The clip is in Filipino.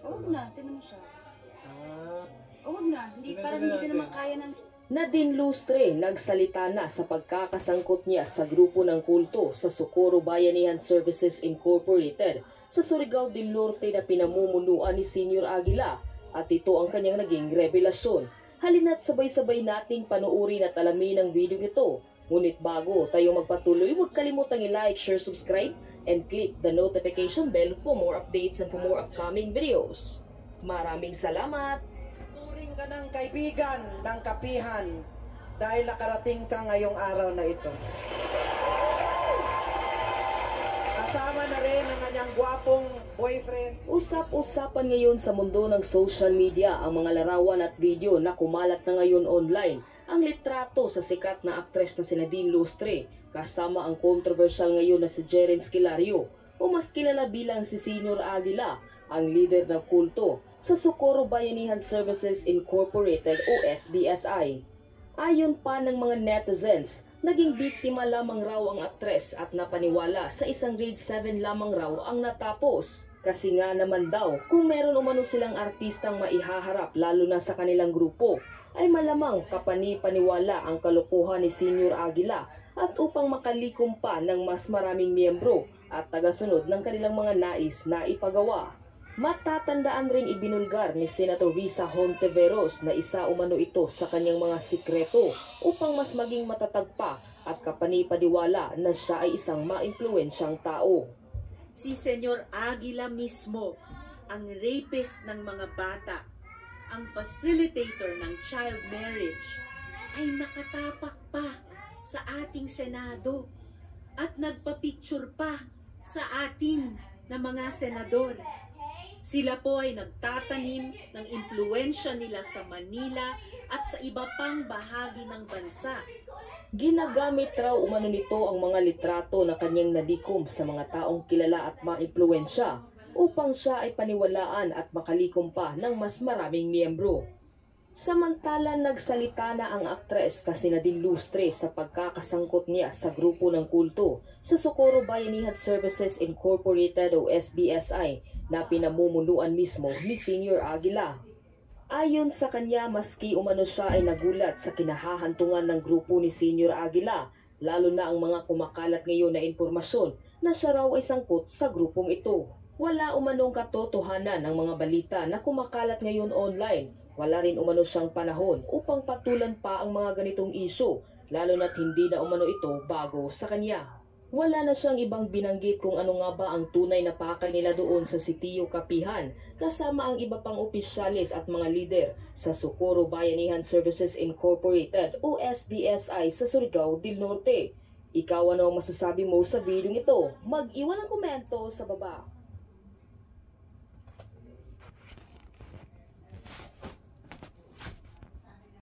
Huwag na, tinan mo siya. Ah, Huwag na, parang hindi ka naman kaya ng... Nadine Lustre nagsalita na sa pagkakasangkot niya sa grupo ng kulto sa Socorro Bayanihan Services Incorporated sa Surigao del Norte na pinamumunuan ni Senior Aguila at ito ang kanyang naging revelasyon. Halina't sabay-sabay nating panuuri at alamin ang video ito. Ngunit bago tayo magpatuloy, huwag kalimutang i-like, share, subscribe, and click the notification bell for more updates and for more upcoming videos. Maraming salamat! Turing ka ng kaibigan ng kapihan dahil nakarating ka ngayong araw na ito. Kasama na rin ang kanyang gwapong boyfriend. Usap-usapan ngayon sa mundo ng social media ang mga larawan at video na kumalat na ngayon online. Ang litrato sa sikat na aktres na si Nadine Lustre kasama ang controversial ngayon na si Jeren Esquilario o mas kilala bilang si Senior Aguila, ang leader ng kulto sa Socorro Bayanihan Services Incorporated o SBSI. Ayon pa ng mga netizens, naging biktima lamang raw ang aktres at napaniwala sa isang grade 7 lamang raw ang natapos. Kasi nga naman daw, kung meron umano silang artistang maihaharap lalo na sa kanilang grupo, ay malamang kapani-paniwala ang kalokohan ni Senior Aguila at upang makalikom pa ng mas maraming miyembro at tagasunod ng kanilang mga nais na ipagawa. Matatandaan ring ibinulgar ni Senator Risa Hontiveros na isa umano ito sa kanyang mga sikreto upang mas maging matatag pa at kapani-paniwala na siya ay isang maimpluwensyang tao. Si Senyor Aguila mismo, ang rapist ng mga bata, ang facilitator ng child marriage, ay nakatapak pa sa ating Senado at nagpa-picture pa sa ating na mga senador. Sila po ay nagtatanim ng impluensya nila sa Manila at sa iba pang bahagi ng bansa. Ginagamit raw umano nito ang mga litrato na kanyang nalikom sa mga taong kilala at maimpluwensya upang siya ay paniwalaan at makalikom pa ng mas maraming miyembro. Samantala nagsalita na ang aktres na si Nadine Lustre sa pagkakasangkot niya sa grupo ng kulto sa Socorro Bayanihan Services Incorporated o SBSI na pinamumunuan mismo ni Senior Aguila. Ayon sa kanya, maski umano siya ay nagulat sa kinahahantungan ng grupo ni Senior Aguila, lalo na ang mga kumakalat ngayon na impormasyon na siya raw ay sangkot sa grupong ito. Wala umanong katotohanan ng mga balita na kumakalat ngayon online. Wala rin umano siyang panahon upang patulan pa ang mga ganitong isyu, lalo na't hindi na umano ito bago sa kanya. Wala na siyang ibang binanggit kung ano nga ba ang tunay na pakay nila doon sa sitio Kapihan, kasama ang iba pang opisyalis at mga lider sa Socorro Bayanihan Services Incorporated o SBSI sa Surigao del Norte. Ikaw ano ang masasabi mo sa video ito? Mag-iwan ng komento sa baba.